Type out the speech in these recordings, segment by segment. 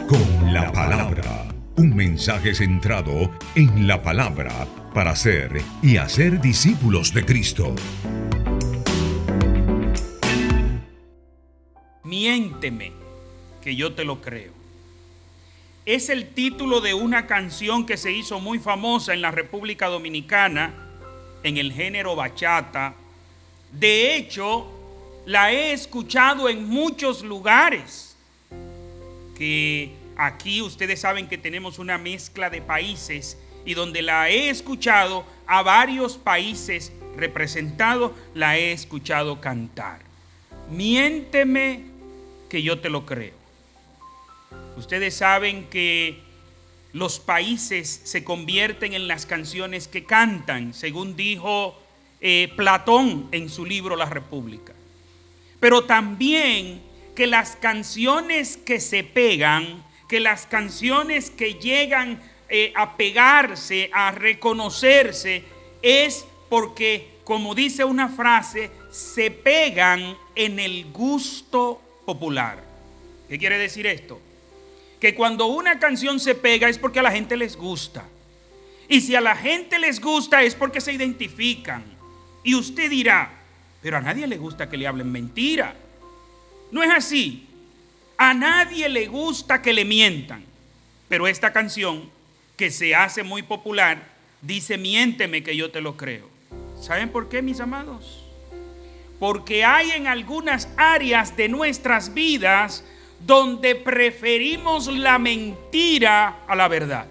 Con la palabra, un mensaje centrado en la palabra para ser y hacer discípulos de Cristo. Miénteme, que yo te lo creo. Es el título de una canción que se hizo muy famosa en la República Dominicana, en el género bachata. De hecho, la he escuchado en muchos lugares, que aquí ustedes saben que tenemos una mezcla de países, y donde la he escuchado a varios países representados, la he escuchado cantar. Miénteme, que yo te lo creo. Ustedes saben que los países se convierten en las canciones que cantan, según dijo Platón en su libro La República. Pero también que las canciones que se pegan, que las canciones que llegan a pegarse, a reconocerse, es porque, como dice una frase, se pegan en el gusto popular. ¿Qué quiere decir esto? Que cuando una canción se pega es porque a la gente les gusta. Y si a la gente les gusta es porque se identifican. Y usted dirá, pero a nadie le gusta que le hablen mentira. No es así. A nadie le gusta que le mientan. Pero esta canción, que se hace muy popular, dice: miénteme, que yo te lo creo. ¿Saben por qué, mis amados? Porque hay en algunas áreas de nuestras vidas donde preferimos la mentira a la verdad.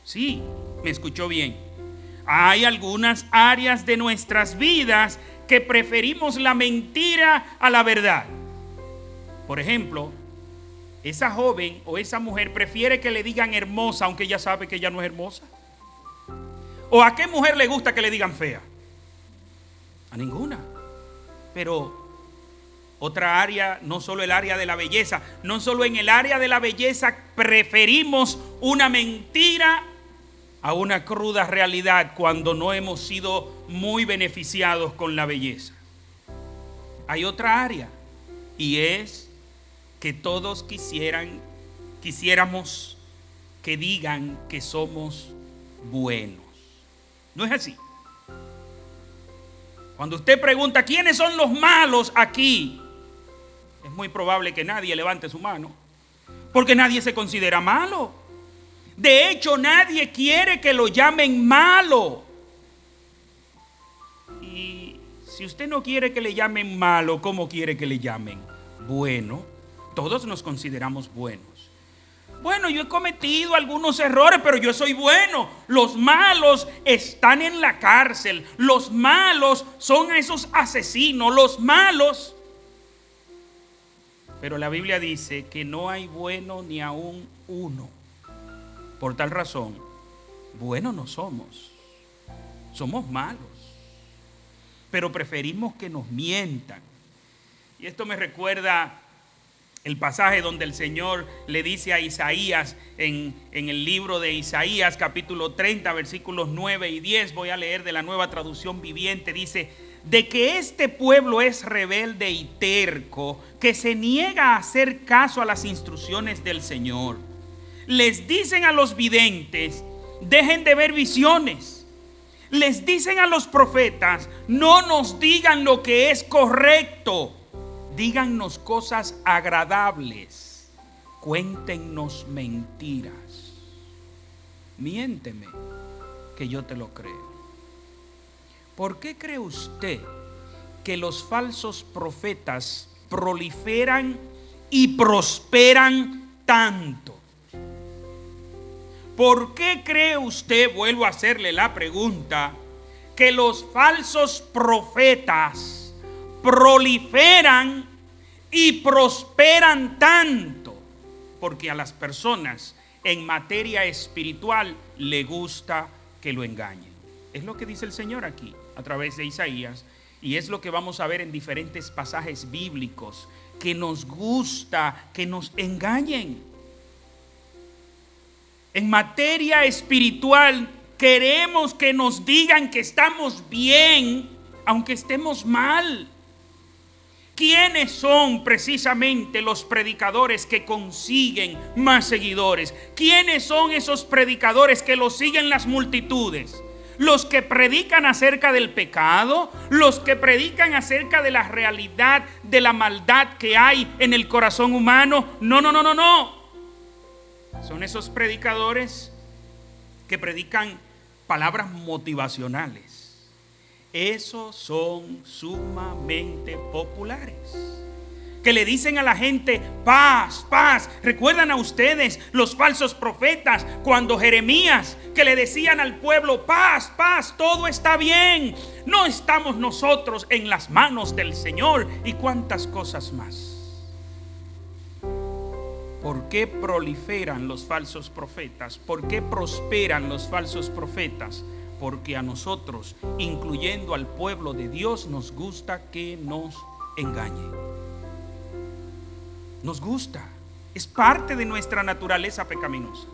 Sí, me escuchó bien. Hay algunas áreas de nuestras vidas que preferimos la mentira a la verdad. Por ejemplo, esa joven o esa mujer prefiere que le digan hermosa, aunque ella sabe que ella no es hermosa. ¿O a qué mujer le gusta que le digan fea? A ninguna. Pero otra área, no solo el área de la belleza, no solo en el área de la belleza preferimos una mentira a una cruda realidad cuando no hemos sido muy beneficiados con la belleza. Hay otra área, y es que todos quisiéramos que digan que somos buenos. ¿No es así? Cuando usted pregunta quiénes son los malos aquí, es muy probable que nadie levante su mano, porque nadie se considera malo. De hecho, nadie quiere que lo llamen malo. Y si usted no quiere que le llamen malo, ¿cómo quiere que le llamen? Bueno, todos nos consideramos buenos. Bueno, yo he cometido algunos errores, pero yo soy bueno. Los malos están en la cárcel. Los malos son esos asesinos. Los malos. Pero la Biblia dice que no hay bueno ni aún uno. Por tal razón, buenos no somos. Somos malos. Pero preferimos que nos mientan. Y esto me recuerda el pasaje donde el Señor le dice a Isaías en el libro de Isaías capítulo 30 versículos 9 y 10. Voy a leer de la Nueva Traducción Viviente. Dice: de que este pueblo es rebelde y terco, que se niega a hacer caso a las instrucciones del Señor. Les dicen a los videntes: dejen de ver visiones. Les dicen a los profetas: no nos digan lo que es correcto. Dígannos cosas agradables, cuéntenos mentiras. Miénteme, que yo te lo creo. ¿Por qué cree usted que los falsos profetas proliferan y prosperan tanto? ¿Por qué cree usted, vuelvo a hacerle la pregunta, que los falsos profetas proliferan y prosperan tanto? Porque a las personas en materia espiritual le gusta que lo engañen. Es lo que dice el Señor aquí a través de Isaías, y es lo que vamos a ver en diferentes pasajes bíblicos, que nos gusta que nos engañen. En materia espiritual queremos que nos digan que estamos bien aunque estemos mal. ¿Quiénes son precisamente los predicadores que consiguen más seguidores? ¿Quiénes son esos predicadores que los siguen las multitudes? ¿Los que predican acerca del pecado? ¿Los que predican acerca de la realidad de la maldad que hay en el corazón humano? No. Son esos predicadores que predican palabras motivacionales. Esos son sumamente populares, que le dicen a la gente: paz, paz. ¿Recuerdan a ustedes los falsos profetas cuando Jeremías, que le decían al pueblo: paz, paz, todo está bien, no estamos nosotros en las manos del Señor? Y cuántas cosas más. ¿Por qué proliferan los falsos profetas? ¿Por qué prosperan los falsos profetas? Porque a nosotros, incluyendo al pueblo de Dios, nos gusta que nos engañen. Nos gusta. Es parte de nuestra naturaleza pecaminosa.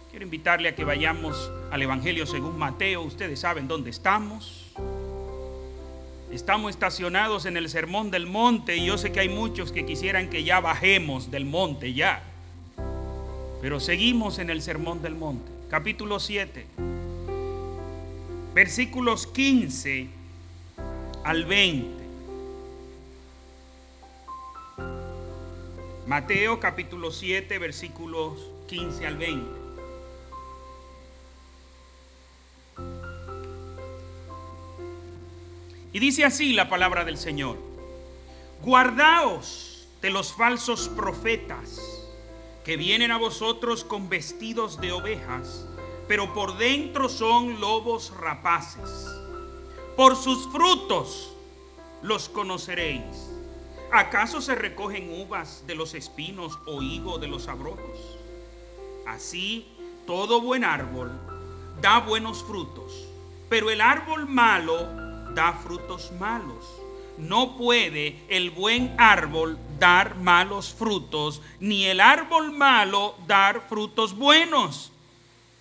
Quiero invitarle a que vayamos al Evangelio según Mateo. Ustedes saben dónde estamos. Estamos estacionados en el Sermón del Monte, y yo sé que hay muchos que quisieran que ya bajemos del monte ya. Pero seguimos en el Sermón del Monte. Capítulo 7. Versículos 15 al 20. Mateo capítulo 7, versículos 15 al 20. Y dice así la palabra del Señor: guardaos de los falsos profetas, que vienen a vosotros con vestidos de ovejas, pero por dentro son lobos rapaces. Por sus frutos los conoceréis. ¿Acaso se recogen uvas de los espinos o higo de los abrojos? Así, todo buen árbol da buenos frutos, pero el árbol malo da frutos malos. No puede el buen árbol dar malos frutos, ni el árbol malo dar frutos buenos.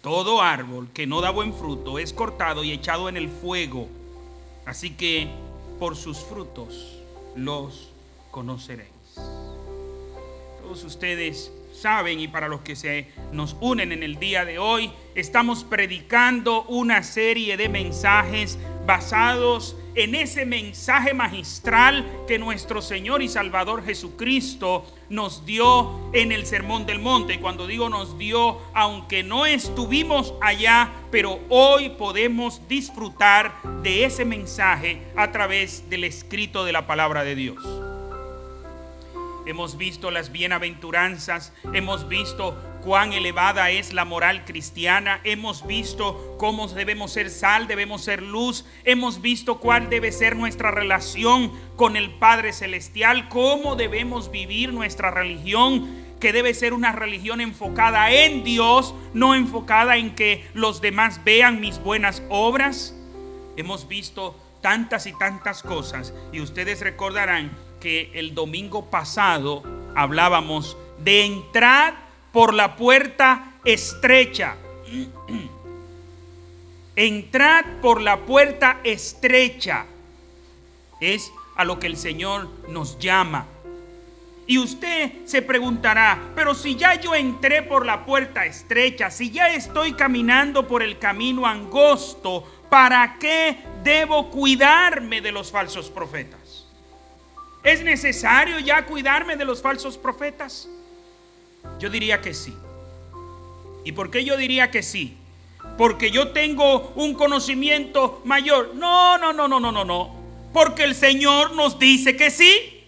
Todo árbol que no da buen fruto es cortado y echado en el fuego. Así que por sus frutos los conoceréis. Todos ustedes saben, y para los que se nos unen en el día de hoy, estamos predicando una serie de mensajes basados en ese mensaje magistral que nuestro Señor y Salvador Jesucristo nos dio en el Sermón del Monte. Y cuando digo nos dio, aunque no estuvimos allá, pero hoy podemos disfrutar de ese mensaje a través del escrito de la palabra de Dios. Hemos visto las bienaventuranzas, hemos visto cuán elevada es la moral cristiana, hemos visto cómo debemos ser sal, debemos ser luz, hemos visto cuál debe ser nuestra relación con el Padre Celestial, cómo debemos vivir nuestra religión, que debe ser una religión enfocada en Dios, no enfocada en que los demás vean mis buenas obras. Hemos visto tantas y tantas cosas, y ustedes recordarán que el domingo pasado hablábamos de entrar por la puerta estrecha. Entrad por la puerta estrecha es a lo que el Señor nos llama. Y usted se preguntará: pero si ya yo entré por la puerta estrecha, si ya estoy caminando por el camino angosto, ¿para qué debo cuidarme de los falsos profetas? ¿Es necesario ya cuidarme de los falsos profetas? Yo diría que sí. ¿Y por qué yo diría que sí? ¿Porque yo tengo un conocimiento mayor? No. Porque el Señor nos dice que sí.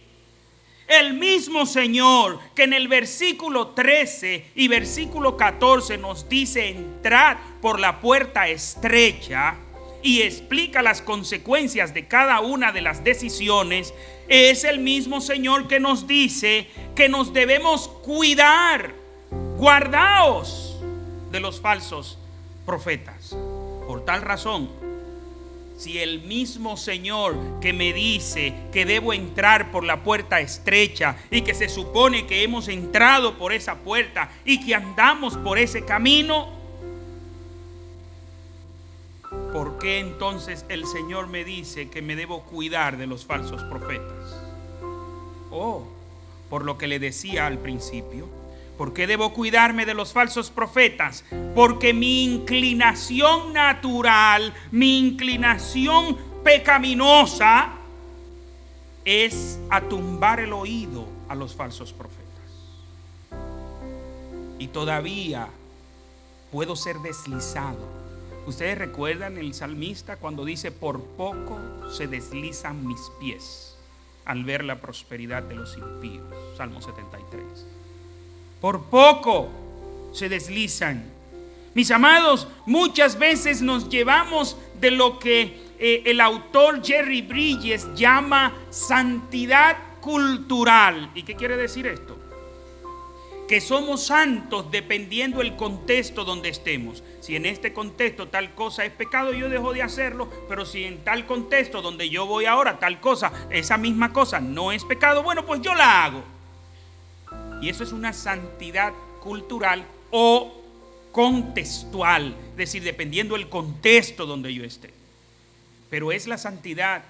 El mismo Señor que en el versículo 13 y versículo 14 nos dice: entrad por la puerta estrecha, y explica las consecuencias de cada una de las decisiones, es el mismo Señor que nos dice que nos debemos cuidar. Guardaos de los falsos profetas. Por tal razón, si el mismo Señor que me dice que debo entrar por la puerta estrecha, y que se supone que hemos entrado por esa puerta y que andamos por ese camino, ¿por qué entonces el Señor me dice que me debo cuidar de los falsos profetas? por lo que le decía al principio. ¿Por qué debo cuidarme de los falsos profetas? Porque mi inclinación natural, mi inclinación pecaminosa es a tumbar el oído a los falsos profetas. Y todavía puedo ser deslizado. Ustedes recuerdan el salmista cuando dice: por poco se deslizan mis pies al ver la prosperidad de los impíos. Salmo 73. Por poco se deslizan. Mis amados, muchas veces nos llevamos de lo que el autor Jerry Bridges llama santidad cultural. ¿Y qué quiere decir esto? Que somos santos dependiendo del contexto donde estemos. Si en este contexto tal cosa es pecado, yo dejo de hacerlo. Pero si en tal contexto donde yo voy ahora, tal cosa, esa misma cosa no es pecado, bueno, pues yo la hago. Y eso es una santidad cultural o contextual, es decir, dependiendo del contexto donde yo esté. Pero ¿es la santidad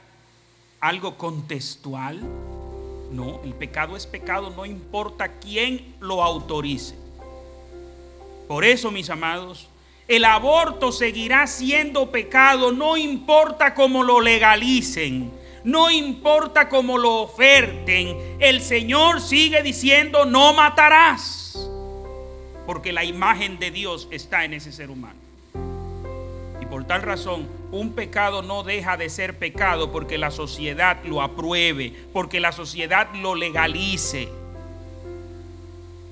algo contextual? No, el pecado es pecado, no importa quién lo autorice. Por eso, mis amados, el aborto seguirá siendo pecado, no importa cómo lo legalicen. No importa cómo lo oferten, el Señor sigue diciendo: no matarás, porque la imagen de Dios está en ese ser humano. Y por tal razón, un pecado no deja de ser pecado porque la sociedad lo apruebe, porque la sociedad lo legalice.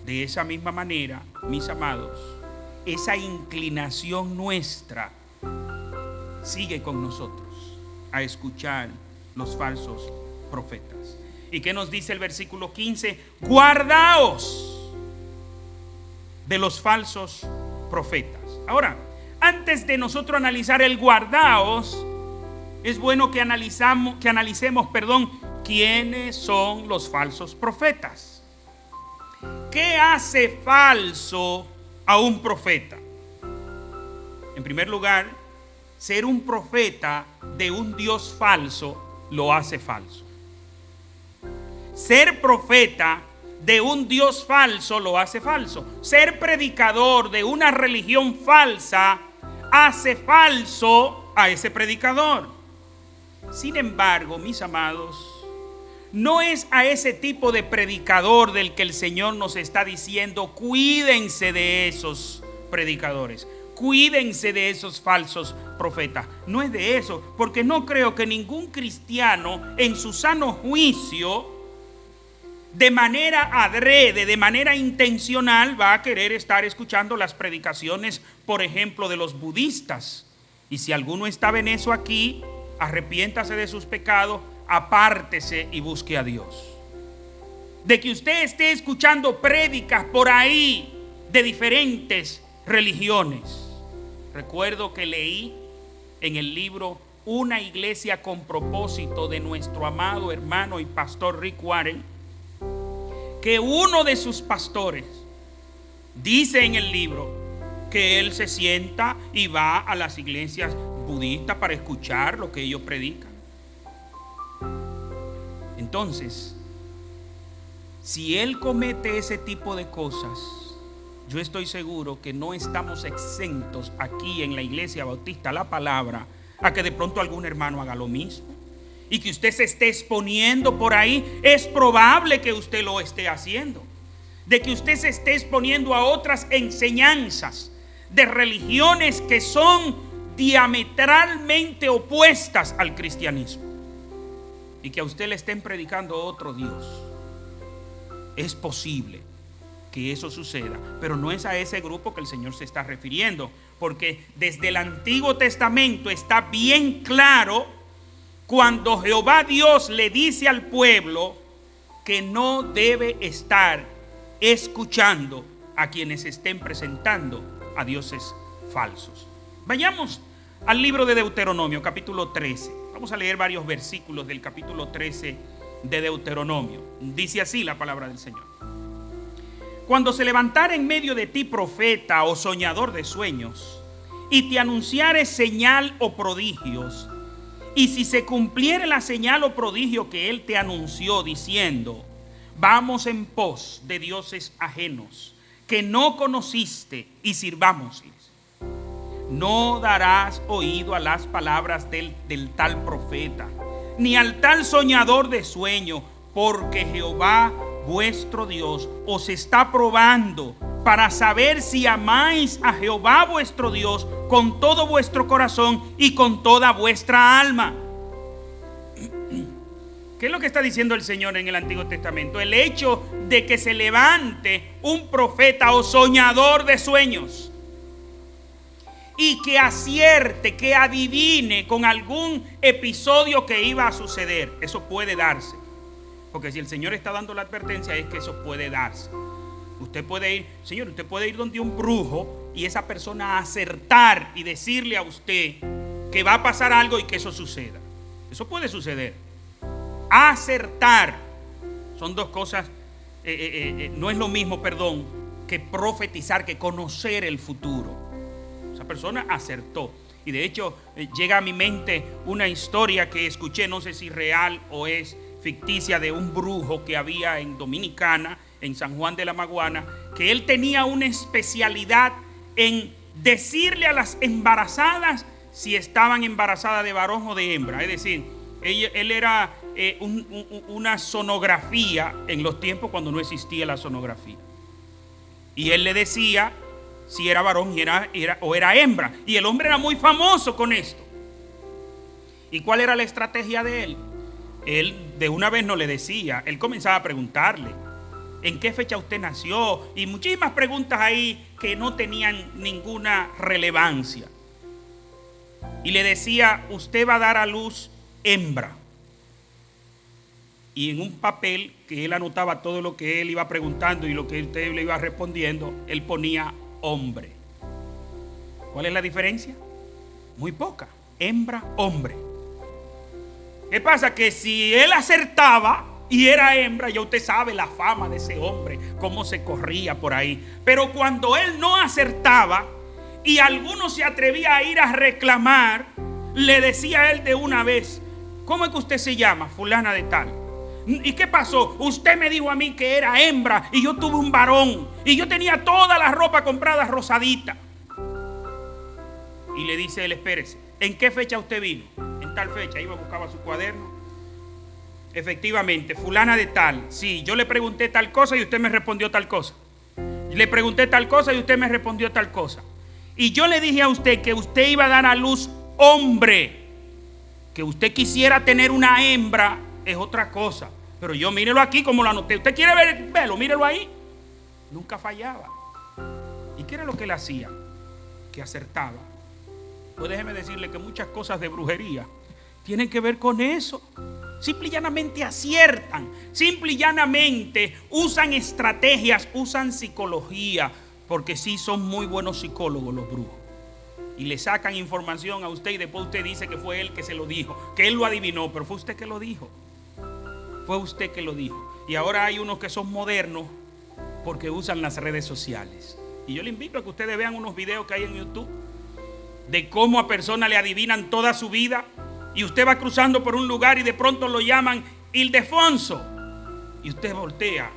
De esa misma manera, mis amados, esa inclinación nuestra sigue con nosotros a escuchar los falsos profetas. ¿Y qué nos dice el versículo 15? Guardaos de los falsos profetas. Ahora, antes de nosotros analizar el guardaos, es bueno que analicemos, quiénes son los falsos profetas. ¿Qué hace falso a un profeta? En primer lugar, ser un profeta de un Dios falso lo hace falso. Ser profeta de un Dios falso lo hace falso. Ser predicador de una religión falsa hace falso a ese predicador. Sin embargo, mis amados, no es a ese tipo de predicador del que el Señor nos está diciendo: cuídense de esos predicadores, cuídense de esos falsos profetas. No es de eso, porque no creo que ningún cristiano en su sano juicio, de manera adrede, de manera intencional, va a querer estar escuchando las predicaciones, por ejemplo, de los budistas. Y si alguno estaba en eso aquí, arrepiéntase de sus pecados, apártese y busque a Dios. De que usted esté escuchando prédicas por ahí de diferentes religiones. Recuerdo que leí en el libro Una iglesia con propósito, de nuestro amado hermano y pastor Rick Warren, que uno de sus pastores dice en el libro que él se sienta y va a las iglesias budistas para escuchar lo que ellos predican. Entonces, si él comete ese tipo de cosas, yo estoy seguro que no estamos exentos aquí en la Iglesia Bautista La Palabra a que de pronto algún hermano haga lo mismo y que usted se esté exponiendo por ahí. Es probable que usted lo esté haciendo, de que usted se esté exponiendo a otras enseñanzas de religiones que son diametralmente opuestas al cristianismo y que a usted le estén predicando otro Dios. Es posible que eso suceda, pero no es a ese grupo que el Señor se está refiriendo, porque desde el Antiguo Testamento está bien claro cuando Jehová Dios le dice al pueblo que no debe estar escuchando a quienes estén presentando a dioses falsos. Vayamos al libro de Deuteronomio, capítulo 13. Vamos a leer varios versículos del capítulo 13 de Deuteronomio. Dice así la palabra del Señor: cuando se levantare en medio de ti profeta o soñador de sueños, y te anunciare señal o prodigios, y si se cumpliere la señal o prodigio que él te anunció, diciendo: Vamos en pos de dioses ajenos que no conociste y sirvámosles. No darás oído a las palabras del tal profeta, ni al tal soñador de sueño, porque Jehová vuestro Dios os está probando para saber si amáis a Jehová vuestro Dios con todo vuestro corazón y con toda vuestra alma. ¿Qué es lo que está diciendo el Señor en el Antiguo Testamento? El hecho de que se levante un profeta o soñador de sueños y que acierte, que adivine con algún episodio que iba a suceder. Eso puede darse, porque si el Señor está dando la advertencia es que eso puede darse. Usted puede ir, Señor, usted puede ir donde un brujo y esa persona acertar y decirle a usted que va a pasar algo y que eso suceda. Eso puede suceder. Acertar son dos cosas, no es lo mismo, que profetizar, que conocer el futuro. Esa persona acertó. Y de hecho llega a mi mente una historia que escuché, no sé si real o es ficticia, de un brujo que había en Dominicana, en San Juan de la Maguana, que él tenía una especialidad en decirle a las embarazadas si estaban embarazadas de varón o de hembra. Es decir, él era una sonografía en los tiempos cuando no existía la sonografía. Y él le decía si era varón o era hembra. Y el hombre era muy famoso con esto. ¿Y cuál era la estrategia de él? Él de una vez no le decía, él comenzaba a preguntarle: ¿en qué fecha usted nació? Y muchísimas preguntas ahí que no tenían ninguna relevancia. Y le decía: usted va a dar a luz hembra. Y en un papel que él anotaba todo lo que él iba preguntando y lo que usted le iba respondiendo, él ponía hombre. ¿Cuál es la diferencia? Muy poca. Hembra, hombre. ¿Qué pasa? Que si él acertaba y era hembra, ya usted sabe la fama de ese hombre, cómo se corría por ahí. Pero cuando él no acertaba y alguno se atrevía a ir a reclamar, le decía a él de una vez: ¿cómo es que usted se llama? Fulana de tal. ¿Y qué pasó? Usted me dijo a mí que era hembra y yo tuve un varón y yo tenía toda la ropa comprada rosadita. Y le dice él: espérese, ¿en qué fecha usted vino? En tal fecha. Iba, buscaba su cuaderno. Efectivamente, fulana de tal. Sí, yo le pregunté tal cosa y usted me respondió tal cosa. Le pregunté tal cosa y usted me respondió tal cosa. Y yo le dije a usted que usted iba a dar a luz hombre. Que usted quisiera tener una hembra es otra cosa. Pero yo mírelo aquí como lo anoté. ¿Usted quiere verlo? Mírelo ahí. Nunca fallaba. ¿Y qué era lo que él hacía? Que acertaba. Pues déjeme decirle que muchas cosas de brujería tienen que ver con eso. Simple y llanamente aciertan. Simple y llanamente usan estrategias, usan psicología. Porque sí son muy buenos psicólogos los brujos. Y le sacan información a usted y después usted dice que fue él que se lo dijo, que él lo adivinó, pero fue usted que lo dijo. Fue usted que lo dijo. Y ahora hay unos que son modernos porque usan las redes sociales. Y yo le invito a que ustedes vean unos videos que hay en YouTube de cómo a personas le adivinan toda su vida. Y usted va cruzando por un lugar y de pronto lo llaman Ildefonso. Y usted voltea.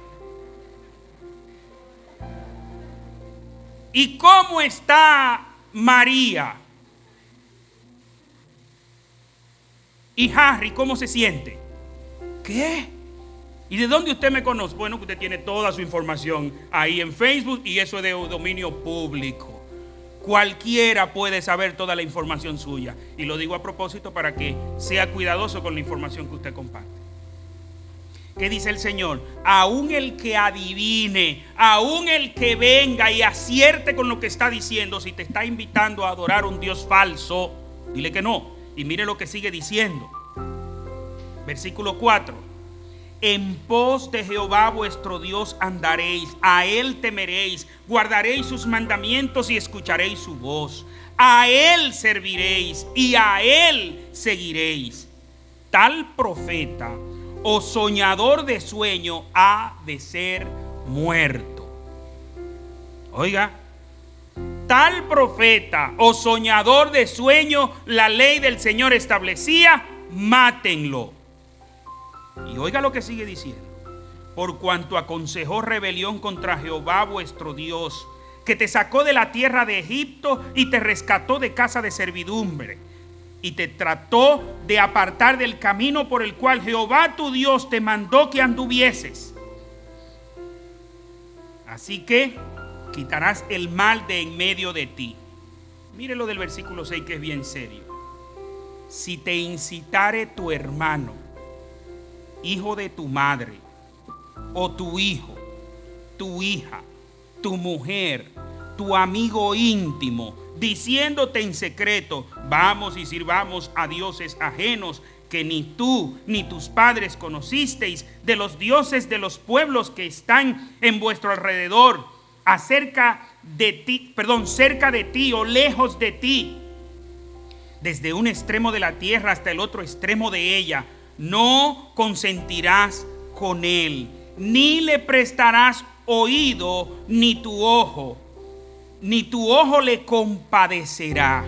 ¿Y cómo está María? ¿Y Harry cómo se siente? ¿Qué? ¿Y de dónde usted me conoce? Bueno, que usted tiene toda su información ahí en Facebook y eso es de dominio público. Cualquiera puede saber toda la información suya. Y lo digo a propósito para que sea cuidadoso con la información que usted comparte. ¿Qué dice el Señor? Aún el que adivine, aún el que venga y acierte con lo que está diciendo, si te está invitando a adorar a un Dios falso, dile que no. Y mire lo que sigue diciendo. Versículo 4. En pos de Jehová vuestro Dios andaréis, a él temeréis, guardaréis sus mandamientos y escucharéis su voz. A él serviréis y a él seguiréis. Tal profeta o soñador de sueño ha de ser muerto. Oiga, tal profeta o soñador de sueño, la ley del Señor establecía: mátenlo. Y oiga lo que sigue diciendo: por cuanto aconsejó rebelión contra Jehová vuestro Dios, que te sacó de la tierra de Egipto y te rescató de casa de servidumbre, y te trató de apartar del camino por el cual Jehová tu Dios te mandó que anduvieses. Así que quitarás el mal de en medio de ti. Mire lo del versículo 6, que es bien serio. Si te incitare tu hermano, hijo de tu madre, o tu hijo, tu hija, tu mujer, tu amigo íntimo, diciéndote en secreto: vamos y sirvamos a dioses ajenos que ni tú ni tus padres conocisteis, de los dioses de los pueblos que están en vuestro alrededor, cerca de ti o lejos de ti, desde un extremo de la tierra hasta el otro extremo de ella, no consentirás con él, ni le prestarás oído, ni tu ojo le compadecerá,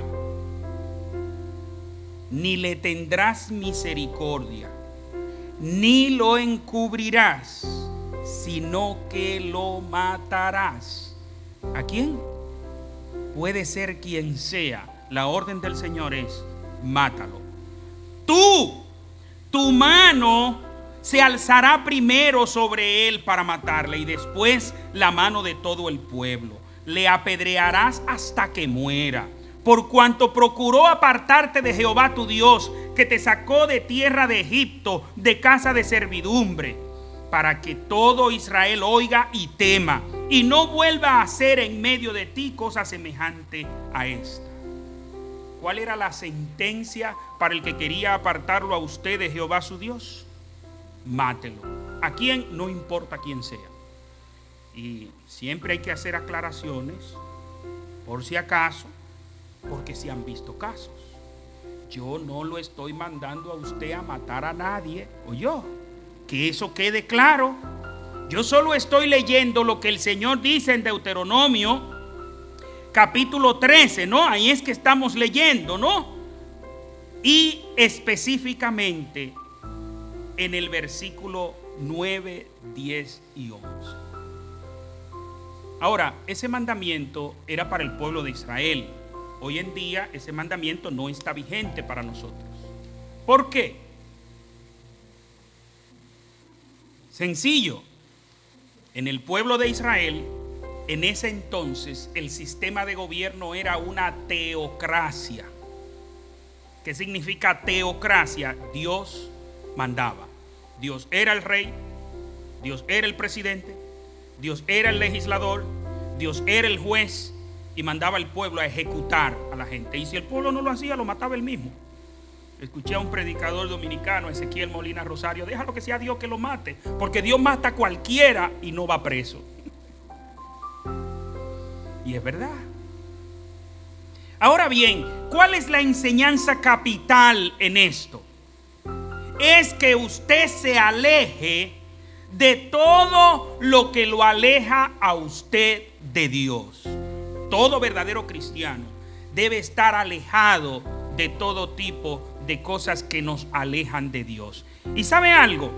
ni le tendrás misericordia, ni lo encubrirás, sino que lo matarás. ¿A quién? Puede ser quien sea. La orden del Señor es: mátalo. Tu mano se alzará primero sobre él para matarle, y después la mano de todo el pueblo. Le apedrearás hasta que muera, por cuanto procuró apartarte de Jehová tu Dios, que te sacó de tierra de Egipto, de casa de servidumbre, para que todo Israel oiga y tema, y no vuelva a hacer en medio de ti cosa semejante a esta. ¿Cuál era la sentencia para el que quería apartarlo a usted de Jehová su Dios? Mátelo. ¿A quién? No importa quién sea. Y siempre hay que hacer aclaraciones, por si acaso, porque se han visto casos. Yo no lo estoy mandando a usted a matar a nadie, o yo, que eso quede claro. Yo solo estoy leyendo lo que el Señor dice en Deuteronomio capítulo 13, ¿no? Ahí es que estamos leyendo, ¿no? Y específicamente en el versículo 9, 10 y 11. Ahora, ese mandamiento era para el pueblo de Israel. Hoy en día ese mandamiento no está vigente para nosotros. ¿Por qué? Sencillo. En el pueblo de Israel, en ese entonces, el sistema de gobierno era una teocracia. ¿Qué significa teocracia? Dios mandaba. Dios era el rey, Dios era el presidente, Dios era el legislador, Dios era el juez, y mandaba al pueblo a ejecutar a la gente. Y si el pueblo no lo hacía, lo mataba él mismo. Escuché a un predicador dominicano, Ezequiel Molina Rosario: déjalo que sea Dios que lo mate, porque Dios mata a cualquiera y no va preso. Y es verdad. Ahora bien, ¿cuál es la enseñanza capital en esto? Es que usted se aleje de todo lo que lo aleja a usted de Dios. Todo verdadero cristiano debe estar alejado de todo tipo de cosas que nos alejan de Dios. ¿Y sabe algo?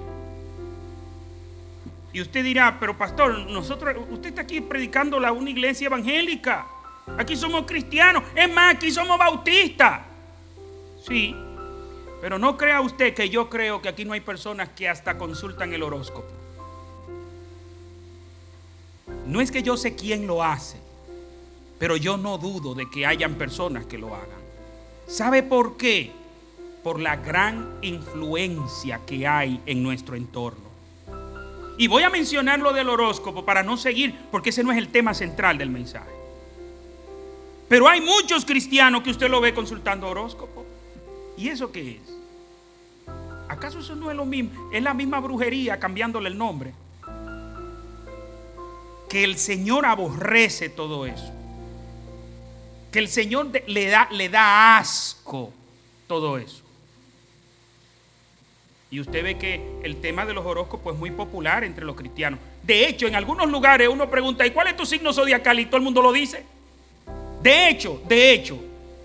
Y usted dirá: pero pastor, usted está aquí predicando una iglesia evangélica. Aquí somos cristianos. Es más, aquí somos bautistas. Sí, pero no crea usted que yo creo que aquí no hay personas que hasta consultan el horóscopo. No es que yo sé quién lo hace, pero yo no dudo de que hayan personas que lo hagan. ¿Sabe por qué? Por la gran influencia que hay en nuestro entorno. Y voy a mencionar lo del horóscopo para no seguir, porque ese no es el tema central del mensaje. Pero hay muchos cristianos que usted lo ve consultando horóscopo. ¿Y eso qué es? ¿Acaso eso no es lo mismo? Es la misma brujería cambiándole el nombre. Que el Señor aborrece todo eso. Que el Señor le da asco todo eso. Y usted ve que el tema de los horóscopos es muy popular entre los cristianos. De hecho, en algunos lugares uno pregunta: ¿y cuál es tu signo zodiacal? Y todo el mundo lo dice. De hecho,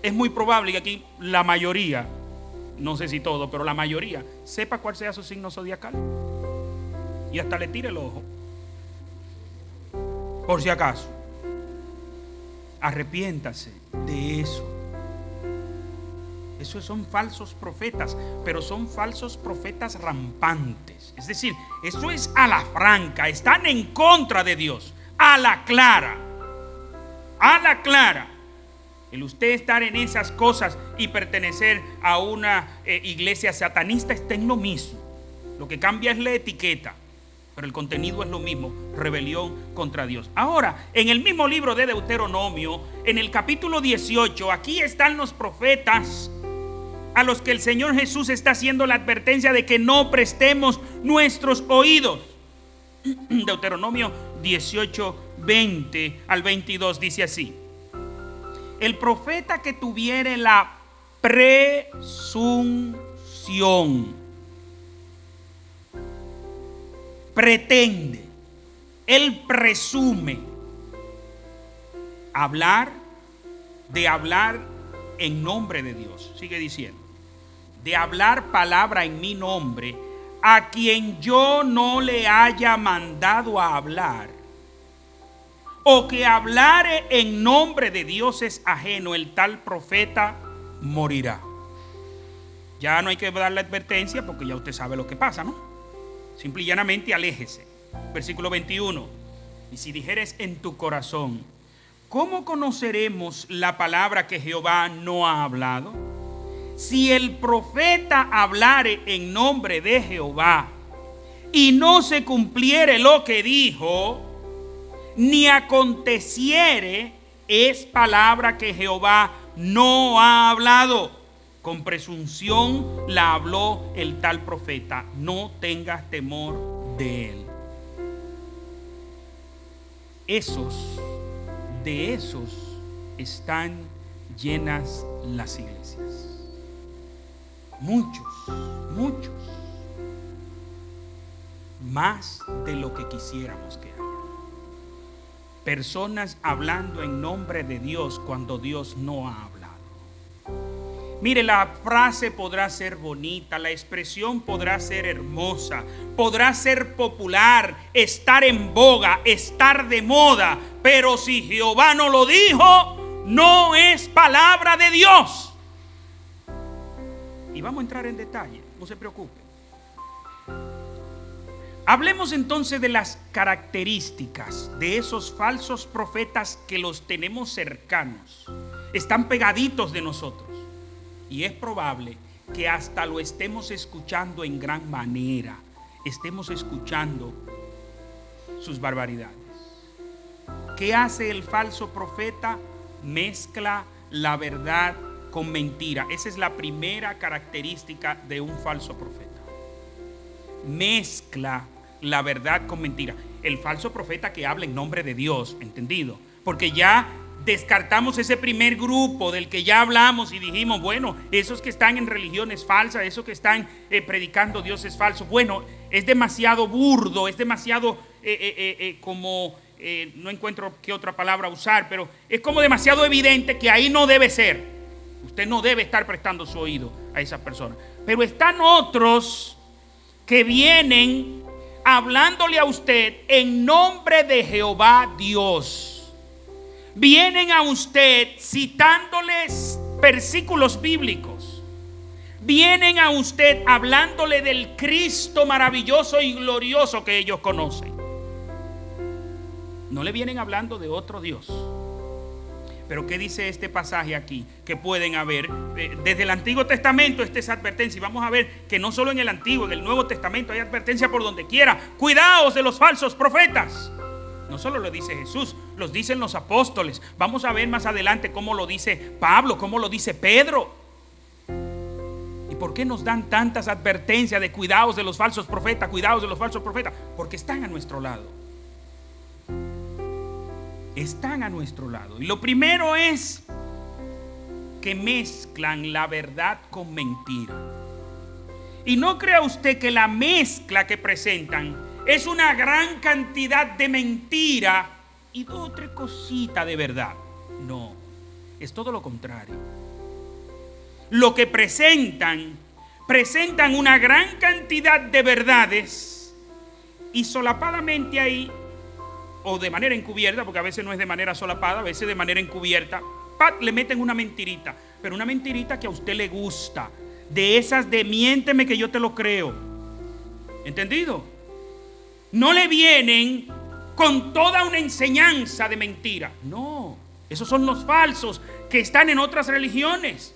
es muy probable que aquí la mayoría, no sé si todo, pero la mayoría, sepa cuál sea su signo zodiacal. y hasta le tira el ojo. Por si acaso. Arrepiéntase de eso. Esos son falsos profetas, pero son falsos profetas rampantes. Es decir, eso es a la franca, están en contra de Dios, a la clara. A la clara. El usted estar en esas cosas y pertenecer a una iglesia satanista está en lo mismo. Lo que cambia es la etiqueta, pero el contenido es lo mismo: rebelión contra Dios. Ahora, en el mismo libro de Deuteronomio, en el capítulo 18, aquí están los profetas a los que el Señor Jesús está haciendo la advertencia de que no prestemos nuestros oídos. Deuteronomio 18, 20 al 22 dice así: el profeta que tuviere la presunción, pretende, él presume hablar en nombre de Dios. Sigue diciendo: de hablar palabra en mi nombre, a quien yo no le haya mandado a hablar, o que hablare en nombre de dioses ajeno, el tal profeta morirá. Ya no hay que dar la advertencia porque ya usted sabe lo que pasa, ¿no? Simple y llanamente aléjese. Versículo 21. Y si dijeres en tu corazón: ¿cómo conoceremos la palabra que Jehová no ha hablado? Si el profeta hablare en nombre de Jehová y no se cumpliere lo que dijo, ni aconteciere, es palabra que Jehová no ha hablado. Con presunción la habló el tal profeta. No tengas temor de él. De esos están llenas las iglesias. Muchos. Más de lo que quisiéramos que haya. Personas hablando en nombre de Dios cuando Dios no ha hablado. Mire, la frase podrá ser bonita, la expresión podrá ser hermosa, podrá ser popular, estar en boga, estar de moda, pero si Jehová no lo dijo, no es palabra de Dios. Y vamos a entrar en detalle, no se preocupe. Hablemos entonces de las características de esos falsos profetas que los tenemos cercanos. Están pegaditos de nosotros. Y es probable que hasta lo estemos escuchando en gran manera. Estemos escuchando sus barbaridades. ¿Qué hace el falso profeta? Mezcla la verdad con mentira. Esa es la primera característica de un falso profeta. Mezcla la verdad con mentira. El falso profeta que habla en nombre de Dios, ¿entendido? Porque ya descartamos ese primer grupo del que ya hablamos y dijimos, bueno, esos que están en religiones falsas, esos que están predicando dioses falsos, bueno, es demasiado burdo, es demasiado no encuentro qué otra palabra usar, pero es como demasiado evidente que ahí no debe ser. Usted no debe estar prestando su oído a esas personas. Pero están otros que vienen hablándole a usted en nombre de Jehová Dios. Vienen a usted citándoles versículos bíblicos. Vienen a usted hablándole del Cristo maravilloso y glorioso que ellos conocen. No le vienen hablando de otro Dios. Pero ¿qué dice este pasaje aquí? Que pueden haber, desde el Antiguo Testamento esta es advertencia. Y vamos a ver que no solo en el Antiguo, en el Nuevo Testamento hay advertencia por donde quiera. Cuidaos de los falsos profetas. No solo lo dice Jesús, los dicen los apóstoles. Vamos a ver más adelante cómo lo dice Pablo, cómo lo dice Pedro. ¿Y por qué nos dan tantas advertencias de cuidados de los falsos profetas, cuidados de los falsos profetas? Porque están a nuestro lado. Están a nuestro lado. Y lo primero es que mezclan la verdad con mentira. Y no crea usted que la mezcla que presentan es una gran cantidad de mentira y dos o tres cositas de verdad. No, es todo lo contrario. Lo que presentan una gran cantidad de verdades y solapadamente ahí, o de manera encubierta, porque a veces no es de manera solapada, a veces de manera encubierta, ¡pat!, le meten una mentirita, pero una mentirita que a usted le gusta, de esas de miénteme que yo te lo creo. ¿Entendido? No le vienen con toda una enseñanza de mentira. No, esos son los falsos que están en otras religiones.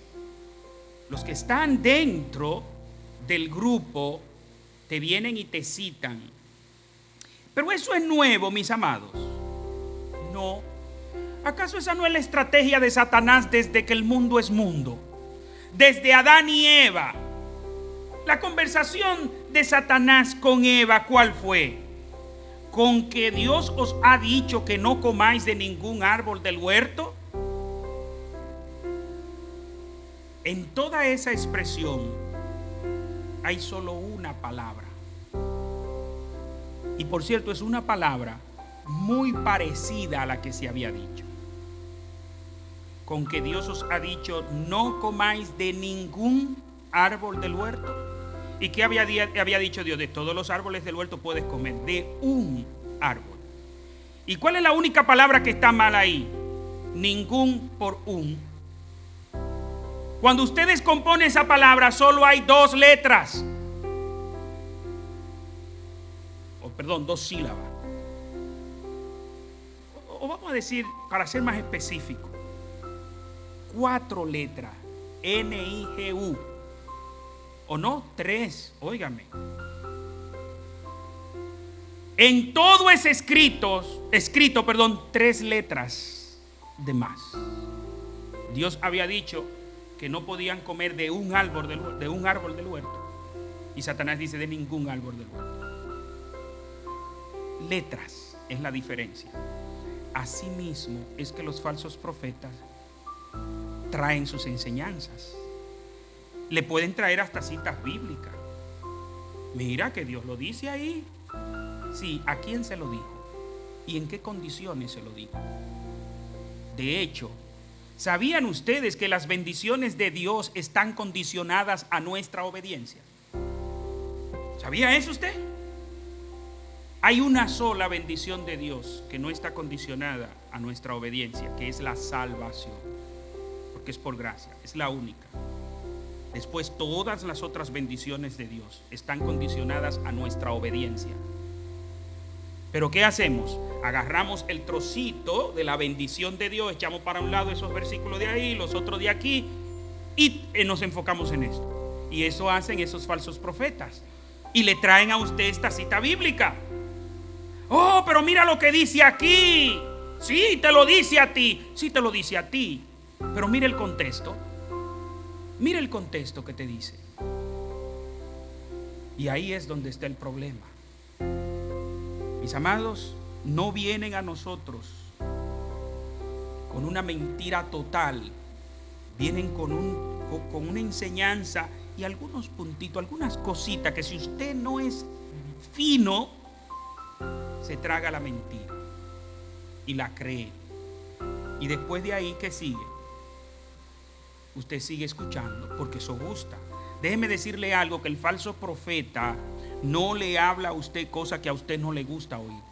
Los que están dentro del grupo te vienen y te citan. Pero eso es nuevo, mis amados. No. ¿Acaso esa no es la estrategia de Satanás desde que el mundo es mundo? Desde Adán y Eva. La conversación de Satanás con Eva, ¿cuál fue? Con que Dios os ha dicho que no comáis de ningún árbol del huerto. En toda esa expresión hay solo una palabra. Y por cierto, es una palabra muy parecida a la que se había dicho. Con que Dios os ha dicho no comáis de ningún árbol del huerto. ¿Y qué había dicho Dios? De todos los árboles del huerto puedes comer, de un árbol. ¿Y cuál es la única palabra que está mal ahí? Ningún por un. Cuando usted descompone esa palabra, solo hay dos letras. Perdón, dos sílabas. O vamos a decir, para ser más específico, 4 letras. N-I-G-U. ¿O no? 3, óigame. En todo es escrito, 3 letras de más. Dios había dicho que no podían comer de un árbol del huerto. Y Satanás dice de ningún árbol del huerto. Letras es la diferencia. Asimismo es que los falsos profetas traen sus enseñanzas. Le pueden traer hasta citas bíblicas. Mira que Dios lo dice ahí. Sí, ¿a quién se lo dijo? ¿Y en qué condiciones se lo dijo? De hecho, ¿sabían ustedes que las bendiciones de Dios están condicionadas a nuestra obediencia? ¿Sabía eso usted? Hay una sola bendición de Dios que no está condicionada a nuestra obediencia, que es la salvación, porque es por gracia, es la única. Después todas las otras bendiciones de Dios están condicionadas a nuestra obediencia. Pero ¿qué hacemos? Agarramos el trocito de la bendición de Dios, echamos para un lado esos versículos de ahí, los otros de aquí, y nos enfocamos en esto. Y eso hacen esos falsos profetas. Y le traen a usted esta cita bíblica. Oh, pero mira lo que dice aquí. Sí, te lo dice a ti. Sí, te lo dice a ti. Pero mira el contexto. Mira el contexto que te dice. Y ahí es donde está el problema. Mis amados, no vienen a nosotros con una mentira total. Vienen con una enseñanza y algunos puntitos, algunas cositas que si usted no es fino, se traga la mentira y la cree. Y después de ahí, ¿qué sigue? Usted sigue escuchando porque eso gusta. Déjeme decirle algo, que el falso profeta no le habla a usted cosas que a usted no le gusta oír.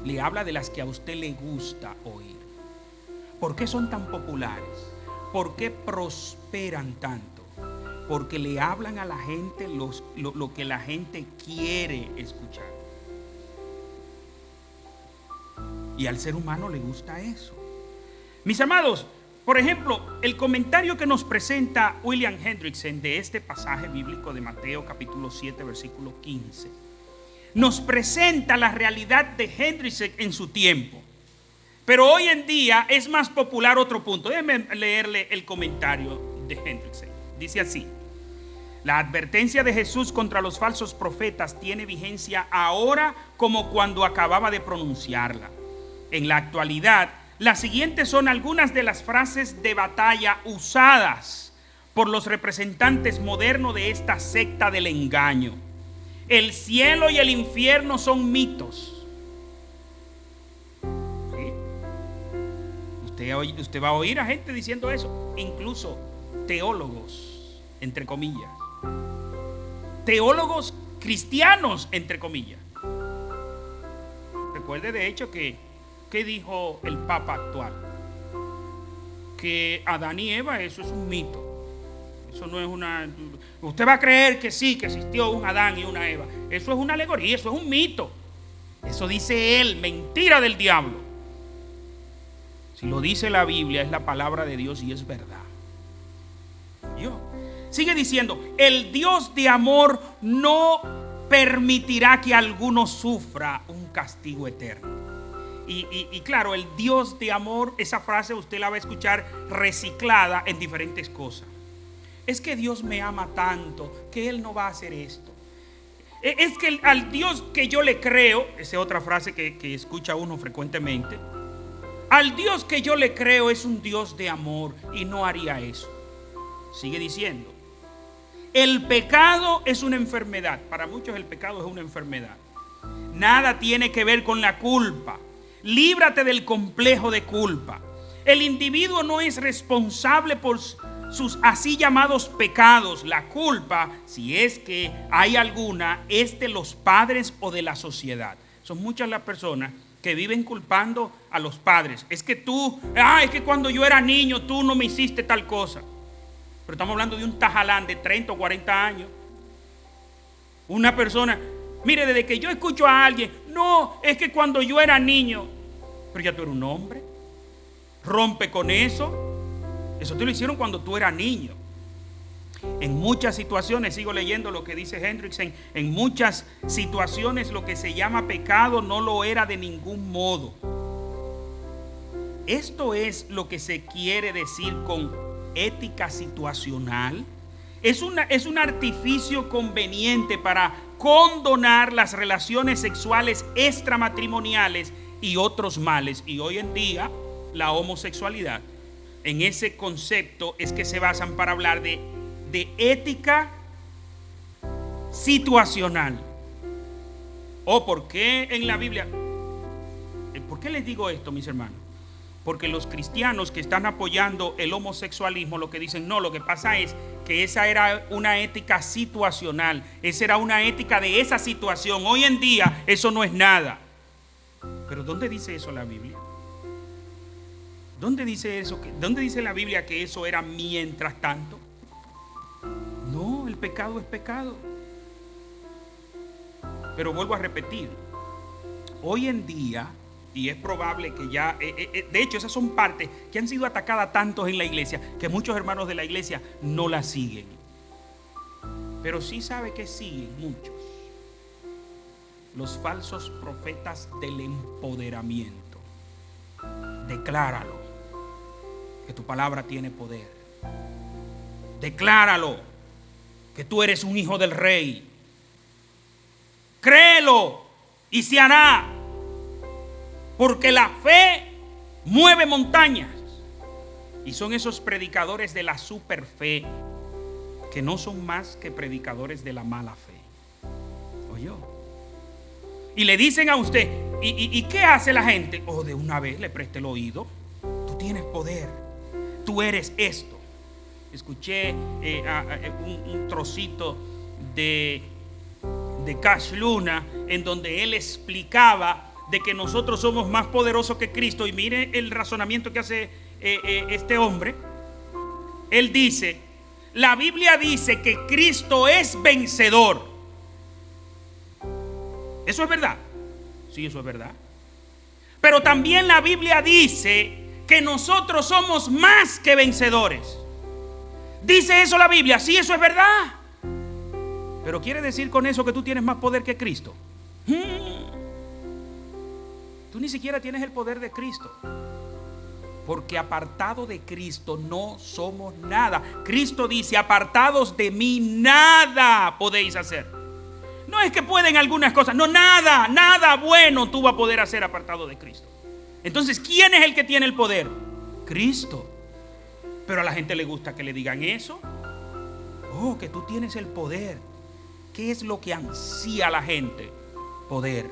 Le habla de las que a usted le gusta oír. ¿Por qué son tan populares? ¿Por qué prosperan tanto? Porque le hablan a la gente lo que la gente quiere escuchar. Y al ser humano le gusta eso. Mis amados, por ejemplo, el comentario que nos presenta William Hendrickson de este pasaje bíblico de Mateo capítulo 7 versículo 15 nos presenta la realidad de Hendrickson en su tiempo. Pero hoy en día es más popular otro punto. Déjenme leerle el comentario de Hendrickson. Dice así: la advertencia de Jesús contra los falsos profetas tiene vigencia ahora como cuando acababa de pronunciarla. En la actualidad, las siguientes son algunas de las frases de batalla usadas por los representantes modernos de esta secta del engaño. El cielo y el infierno son mitos. ¿Sí? Usted va a oír a gente diciendo eso, incluso teólogos, entre comillas. Teólogos cristianos, entre comillas. Recuerde de hecho que dijo el Papa actual, que Adán y Eva, eso es un mito. Eso no es una... Usted va a creer que sí, que existió un Adán y una Eva. Eso es una alegoría, eso es un mito. Eso dice él, mentira del diablo. Si lo dice la Biblia, es la palabra de Dios y es verdad. Sigue diciendo, el Dios de amor no permitirá que alguno sufra un castigo eterno. Y claro, el Dios de amor, esa frase usted la va a escuchar reciclada en diferentes cosas. Es que Dios me ama tanto que Él no va a hacer esto. Es que al Dios que yo le creo, esa es otra frase que escucha uno frecuentemente. Al Dios que yo le creo es un Dios de amor y no haría eso. Sigue diciendo, el pecado es una enfermedad. Para muchos el pecado es una enfermedad. Nada tiene que ver con la culpa. Líbrate del complejo de culpa. El individuo no es responsable por sus así llamados pecados. La culpa, si es que hay alguna, es de los padres o de la sociedad. Son muchas las personas que viven culpando a los padres. Es que tú, es que cuando yo era niño tú no me hiciste tal cosa. Pero estamos hablando de un tajalán de 30 o 40 años. Una persona, mire, desde que yo escucho a alguien, no, es que cuando yo era niño, pero ya tú eres un hombre, rompe con eso. Eso te lo hicieron cuando tú eras niño. En muchas situaciones, sigo leyendo lo que dice Hendrickson, en muchas situaciones lo que se llama pecado no lo era de ningún modo. Esto es lo que se quiere decir con ética situacional. Es un artificio conveniente para condonar las relaciones sexuales extramatrimoniales y otros males. Y hoy en día la homosexualidad, en ese concepto es que se basan para hablar de ética situacional. ¿Por qué en la Biblia? ¿Por qué les digo esto, mis hermanos? Porque los cristianos que están apoyando el homosexualismo lo que dicen, no, lo que pasa es que esa era una ética situacional, esa era una ética de esa situación. Hoy en día eso no es nada. Pero ¿dónde dice eso la Biblia? ¿Dónde dice eso? ¿Dónde dice la Biblia que eso era mientras tanto? No, el pecado es pecado. Pero vuelvo a repetir, hoy en día, y es probable que ya, de hecho esas son partes que han sido atacadas tantos en la iglesia, que muchos hermanos de la iglesia no la siguen. Pero sí sabe que siguen muchos. Los falsos profetas del empoderamiento. Decláralo, que tu palabra tiene poder. Decláralo, que tú eres un hijo del rey. Créelo y se hará. Porque la fe mueve montañas. Y son esos predicadores de la superfe que no son más que predicadores de la mala fe. ¿Oyó? Y le dicen a usted, ¿y qué hace la gente? De una vez le preste el oído. Tú tienes poder. Tú eres esto. Escuché un trocito de Cash Luna en donde él explicaba de que nosotros somos más poderosos que Cristo. Y mire el razonamiento que hace este hombre. Él dice, la Biblia dice que Cristo es vencedor. ¿Eso es verdad? Sí, eso es verdad. Pero también la Biblia dice que nosotros somos más que vencedores. ¿Dice eso la Biblia? Sí, eso es verdad. Pero ¿quiere decir con eso que tú tienes más poder que Cristo? Tú ni siquiera tienes el poder de Cristo. Porque apartado de Cristo no somos nada. Cristo dice, apartados de mí nada podéis hacer. No es que pueden algunas cosas. No, nada bueno tú vas a poder hacer apartado de Cristo. Entonces, ¿quién es el que tiene el poder? Cristo. Pero a la gente le gusta que le digan eso. Que tú tienes el poder. ¿Qué es lo que ansía la gente? Poder.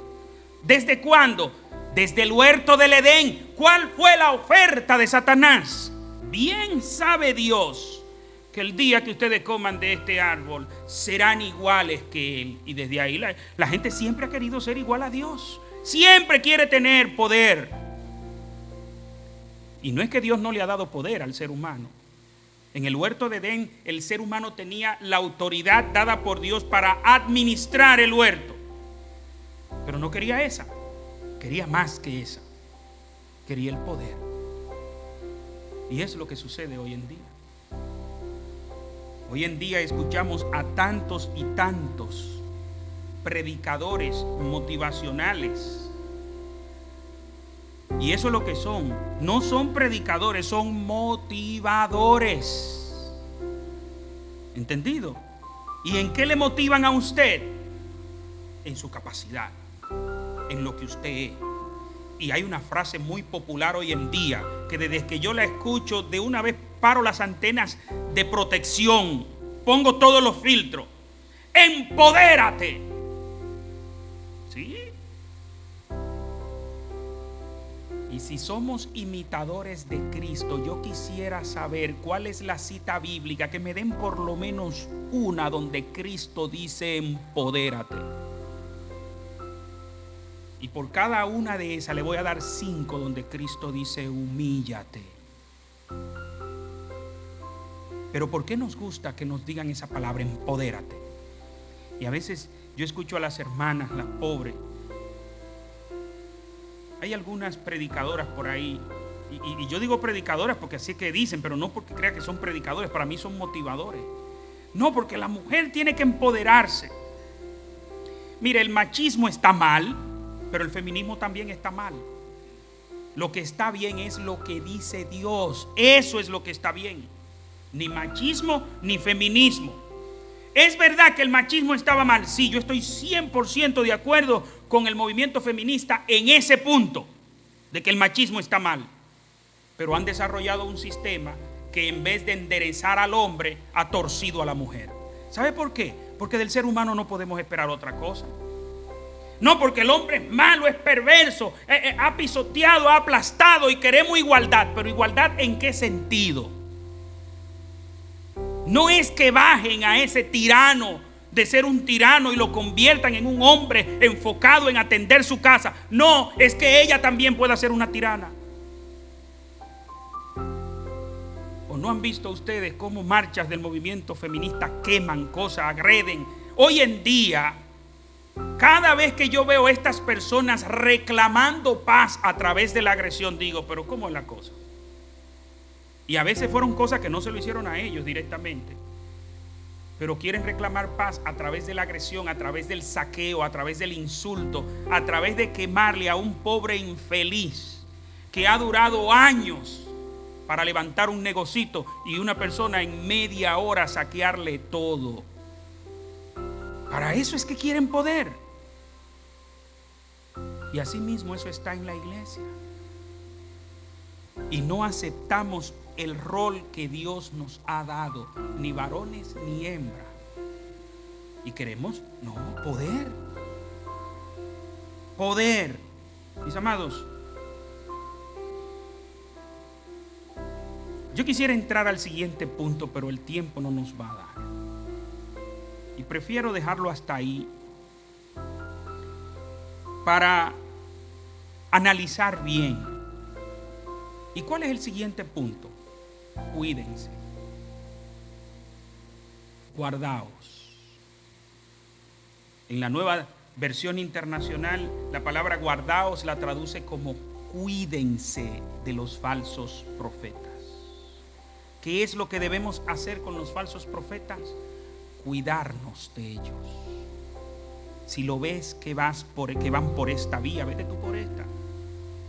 ¿Desde cuándo? Desde el huerto del Edén. ¿Cuál fue la oferta de Satanás? Bien sabe Dios que el día que ustedes coman de este árbol serán iguales que Él. Y desde ahí la gente siempre ha querido ser igual a Dios. Siempre quiere tener poder. Y no es que Dios no le ha dado poder al ser humano. En el huerto de Edén, el ser humano tenía la autoridad dada por Dios para administrar el huerto. Pero no quería esa. Quería más que esa. Quería el poder. Y es lo que sucede hoy en día. Hoy en día escuchamos a tantos y tantos predicadores motivacionales. Y eso es lo que son. No son predicadores, son motivadores. ¿Entendido? ¿Y en qué le motivan a usted? En su capacidad, en lo que usted es. Y hay una frase muy popular hoy en día que desde que yo la escucho, de una vez paro las antenas de protección, pongo todos los filtros. ¡Empodérate! ¿Sí? Y si somos imitadores de Cristo, yo quisiera saber cuál es la cita bíblica, que me den por lo menos una donde Cristo dice empodérate. Y por cada una de esas le voy a dar 5 donde Cristo dice humíllate. Pero ¿por qué nos gusta que nos digan esa palabra empodérate? Y a veces yo escucho a las hermanas, las pobres. Hay algunas predicadoras por ahí, y yo digo predicadoras porque así es que dicen, pero no porque crea que son predicadores, para mí son motivadores. No, porque la mujer tiene que empoderarse. Mire, el machismo está mal, pero el feminismo también está mal. Lo que está bien es lo que dice Dios. Eso es lo que está bien. Ni machismo ni feminismo. ¿Es verdad que el machismo estaba mal? Sí, yo estoy 100% de acuerdo con el movimiento feminista en ese punto, de que el machismo está mal. Pero han desarrollado un sistema que en vez de enderezar al hombre, ha torcido a la mujer. ¿Sabe por qué? Porque del ser humano no podemos esperar otra cosa. No, porque el hombre es malo, es perverso, ha pisoteado, ha aplastado y queremos igualdad. Pero ¿igualdad en qué sentido? No es que bajen a ese tirano de ser un tirano y lo conviertan en un hombre enfocado en atender su casa. No, es que ella también pueda ser una tirana. ¿O no han visto ustedes cómo marchas del movimiento feminista queman cosas, agreden? Hoy en día, cada vez que yo veo a estas personas reclamando paz a través de la agresión, digo, pero ¿cómo es la cosa? Y a veces fueron cosas que no se lo hicieron a ellos directamente, pero quieren reclamar paz a través de la agresión, a través del saqueo, a través del insulto, a través de quemarle a un pobre infeliz que ha durado años para levantar un negocito y una persona en media hora saquearle todo. Para eso es que quieren poder. Y así mismo eso está en la iglesia. Y no aceptamos el rol que Dios nos ha dado, ni varones ni hembras. Y queremos, no, poder. Poder. Mis amados, yo quisiera entrar al siguiente punto, pero el tiempo no nos va a dar. Y prefiero dejarlo hasta ahí para analizar bien. ¿Y cuál es el siguiente punto? Cuídense. Guardaos. En la nueva versión internacional, la palabra guardaos la traduce como cuídense de los falsos profetas. ¿Qué es lo que debemos hacer con los falsos profetas? Cuidarnos de ellos. Si lo ves que van por esta vía, vete tú por esta.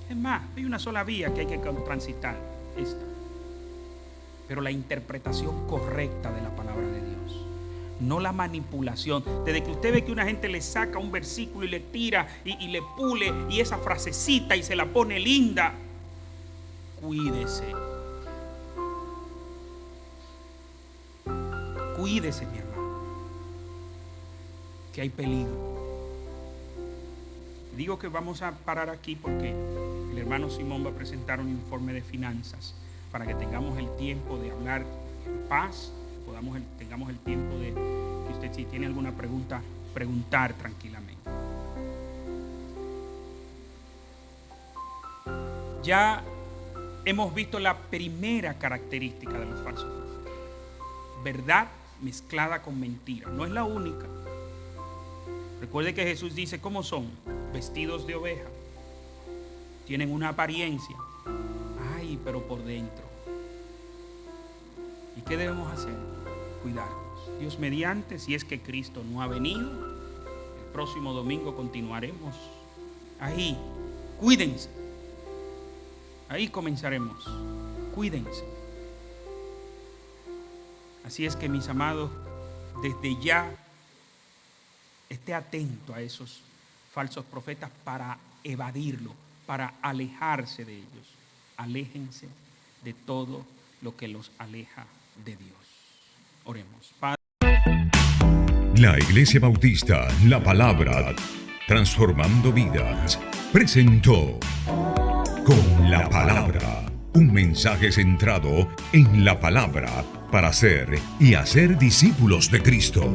Es más, hay una sola vía que hay que transitar, esta. Pero la interpretación correcta de la palabra de Dios, no la manipulación. Desde que usted ve que una gente le saca un versículo y le tira y le pule y esa frasecita y se la pone linda, cuídese. Cuídese, mi hermano, que hay peligro. Digo que vamos a parar aquí porque el hermano Simón va a presentar un informe de finanzas para que tengamos el tiempo de hablar en paz, tengamos el tiempo de que usted, si tiene alguna pregunta, preguntar tranquilamente. Ya hemos visto la primera característica de los falsos profetas. Verdad mezclada con mentira. No es la única. Recuerde que Jesús dice, ¿cómo son? Vestidos de oveja. Tienen una apariencia. Ay, pero por dentro. ¿Y qué debemos hacer? Cuidarnos. Dios mediante, si es que Cristo no ha venido, el próximo domingo continuaremos ahí. Cuídense. Ahí comenzaremos. Cuídense. Así es que, mis amados, desde ya esté atento a esos falsos profetas para evadirlo, para alejarse de ellos. Aléjense de todo lo que los aleja de Dios. Oremos. Padre. La Iglesia Bautista, la Palabra, transformando vidas, presentó Con la Palabra, un mensaje centrado en la palabra para ser y hacer discípulos de Cristo.